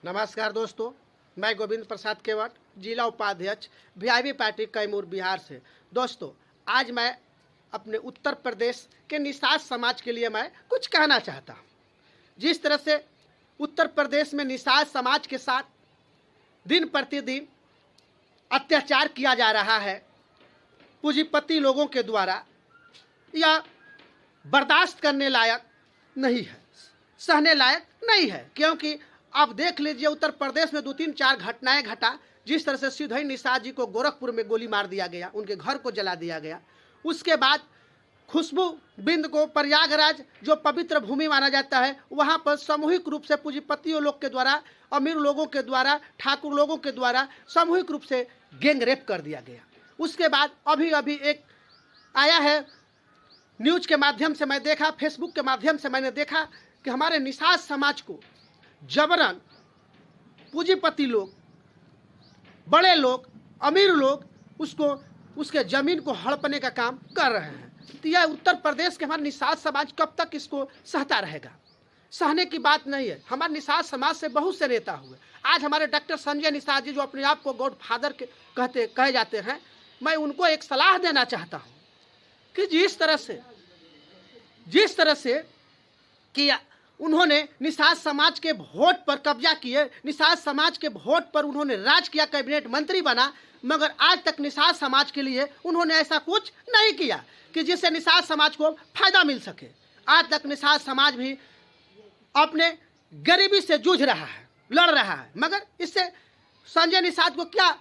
नमस्कार दोस्तों, मैं गोविंद प्रसाद केवट, जिला उपाध्यक्ष वीआईपी पार्टी कैमूर बिहार से। दोस्तों, आज मैं अपने उत्तर प्रदेश के निषाद समाज के लिए मैं कुछ कहना चाहता हूँ। जिस तरह से उत्तर प्रदेश में निषाद समाज के साथ दिन प्रतिदिन अत्याचार किया जा रहा है पूंजीपति लोगों के द्वारा, यह बर्दाश्त करने लायक नहीं है, सहने लायक नहीं है। क्योंकि आप देख लीजिए, उत्तर प्रदेश में 2-3-4 घटनाएं घटा। जिस तरह से सिधई निषाद जी को गोरखपुर में गोली मार दिया गया, उनके घर को जला दिया गया। उसके बाद खुशबू बिंद को प्रयागराज, जो पवित्र भूमि माना जाता है, वहां पर सामूहिक रूप से पूंजीपतियों लोग के द्वारा, अमीर लोगों के द्वारा, ठाकुर लोगों के द्वारा सामूहिक रूप से गैंग रेप कर दिया गया। उसके बाद अभी एक आया है, न्यूज के माध्यम से मैं देखा, फेसबुक के माध्यम से मैंने देखा कि हमारे निषाद समाज को जबरन पूंजीपति लोग, बड़े लोग, अमीर लोग उसके जमीन को हड़पने का काम कर रहे हैं। तो यह उत्तर प्रदेश के हमारे निषाद समाज कब तक इसको सहता रहेगा? सहने की बात नहीं है। हमारे निषाद समाज से बहुत से नेता हुए। आज हमारे डॉक्टर संजय निषाद जी, जो अपने आप को गॉड फादर कहे जाते हैं, मैं उनको एक सलाह देना चाहता हूँ कि जिस तरह से कि उन्होंने निषाद समाज के वोट पर कब्जा किए, निषाद समाज के वोट पर उन्होंने राज किया, कैबिनेट मंत्री बना, मगर आज तक निषाद समाज के लिए उन्होंने ऐसा कुछ नहीं किया कि जिससे निषाद समाज को फायदा मिल सके। आज तक निषाद समाज भी अपने गरीबी से जूझ रहा है, लड़ रहा है, मगर इससे संजय निषाद को क्या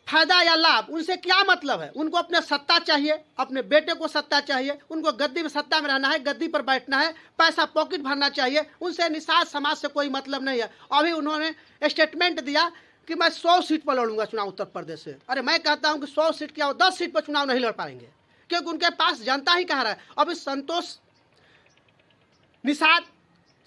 फायदा या लाभ? उनसे क्या मतलब है? उनको अपने सत्ता चाहिए, अपने बेटे को सत्ता चाहिए, उनको गद्दी में सत्ता में रहना है, गद्दी पर बैठना है, पैसा पॉकेट भरना चाहिए। उनसे निषाद समाज से कोई मतलब नहीं है। अभी उन्होंने स्टेटमेंट दिया कि मैं 100 सीट पर लड़ूंगा चुनाव उत्तर प्रदेश से। अरे मैं कहता हूं कि 100 सीट क्या, 10 सीट पर चुनाव नहीं लड़ पाएंगे, क्योंकि उनके पास जनता ही कह रहा है। अभी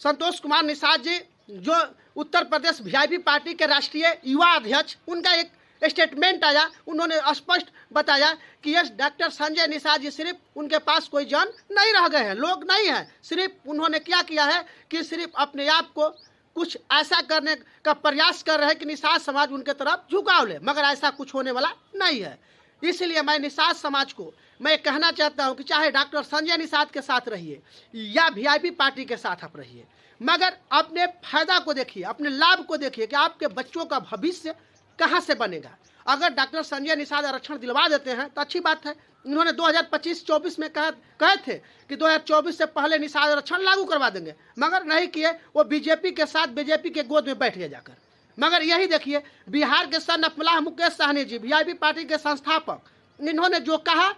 संतोष कुमार निषाद जी, जो उत्तर प्रदेश वीआईपी पार्टी के राष्ट्रीय युवा अध्यक्ष, उनका एक स्टेटमेंट आया। उन्होंने स्पष्ट बताया कि यस, डॉक्टर संजय निषाद जी सिर्फ उनके पास कोई जन नहीं रह गए हैं, लोग नहीं हैं। सिर्फ उन्होंने क्या किया है कि सिर्फ अपने आप को कुछ ऐसा करने का प्रयास कर रहे हैं कि निषाद समाज उनके तरफ झुकाव ले, मगर ऐसा कुछ होने वाला नहीं है। इसलिए मैं निषाद समाज को मैं कहना चाहता हूं कि चाहे डॉक्टर संजय निषाद के साथ रहिए या वीआईपी पार्टी के साथ आप रहिए, मगर अपने फायदा को देखिए, अपने लाभ को देखिए कि आपके बच्चों का भविष्य कहां से बनेगा। अगर डॉक्टर संजय निषाद आरक्षण दिलवा देते हैं तो अच्छी बात है। उन्होंने 2025-24 में कहे थे कि 2024 से पहले निषाद आरक्षण लागू करवा देंगे, मगर नहीं किए। वो बीजेपी के साथ, बीजेपी के गोद में बैठ गए जाकर। मगर यही देखिए, बिहार के सन अफमलाह मुकेश सहनी जी, वीआईपी पार्टी के संस्थापक, इन्होंने जो कहा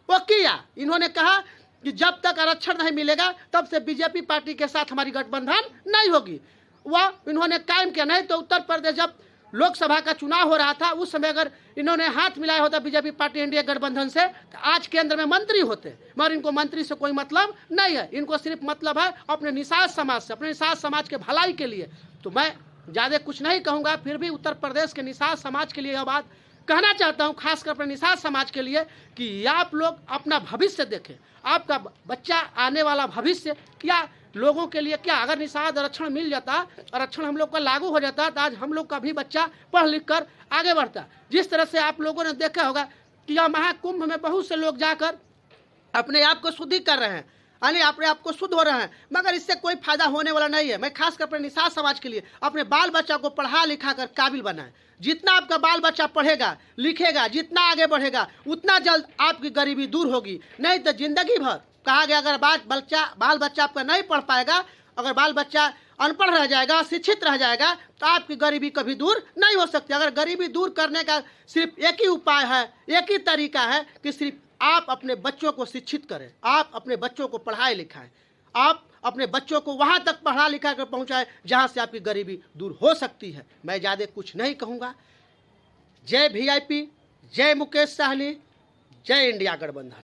वो किया। इन्होंने कहा कि जब तक आरक्षण नहीं मिलेगा तब से बीजेपी पार्टी के साथ हमारी गठबंधन नहीं होगी। वह इन्होंने कायम किया। नहीं तो उत्तर प्रदेश जब लोकसभा का चुनाव हो रहा था, उस समय अगर इन्होंने हाथ मिलाया होता बीजेपी पार्टी इंडिया गठबंधन से, तो आज केंद्र में मंत्री होते। मगर इनको मंत्री से कोई मतलब नहीं है। इनको सिर्फ मतलब है अपने निषाद समाज से, अपने निषाद समाज के भलाई के लिए। तो मैं ज़्यादा कुछ नहीं कहूँगा, फिर भी उत्तर प्रदेश के निषाद समाज के लिए यह बात कहना चाहता हूँ, खासकर अपने निषाद समाज के लिए, कि आप लोग अपना भविष्य देखें। आपका बच्चा, आने वाला भविष्य क्या लोगों के लिए क्या? अगर निषाद आरक्षण मिल जाता, आरक्षण हम लोग का लागू हो जाता, तो आज हम लोग का भी बच्चा पढ़ लिख कर आगे बढ़ता। जिस तरह से आप लोगों ने देखा होगा कि यह महाकुंभ में बहुत से लोग जाकर अपने आप को शुद्धि कर रहे हैं, यानी अपने आप को शुद्ध हो रहे हैं, मगर इससे कोई फायदा होने वाला नहीं है। मैं खासकर अपने निषाद समाज के लिए अपने बाल बच्चा को पढ़ा लिखा कर काबिल बनाएं। जितना आपका बाल बच्चा पढ़ेगा लिखेगा, जितना आगे बढ़ेगा, उतना जल्द आपकी गरीबी दूर होगी। नहीं तो जिंदगी भर कहा गया, अगर बाल बच्चा आपका नहीं पढ़ पाएगा, अगर बाल बच्चा अनपढ़ रह जाएगा, शिक्षित रह जाएगा, तो आपकी गरीबी कभी दूर नहीं हो सकती। अगर गरीबी दूर करने का सिर्फ एक ही उपाय है, एक ही तरीका है कि सिर्फ आप अपने बच्चों को शिक्षित करें, आप अपने बच्चों को पढ़ाए लिखाएं, आप अपने बच्चों को वहां तक पढ़ा लिखा कर पहुंचाएं जहां से आपकी गरीबी दूर हो सकती है। मैं ज़्यादा कुछ नहीं कहूँगा। जय वीआईपी, जय मुकेश सहनी, जय इंडिया गठबंधन।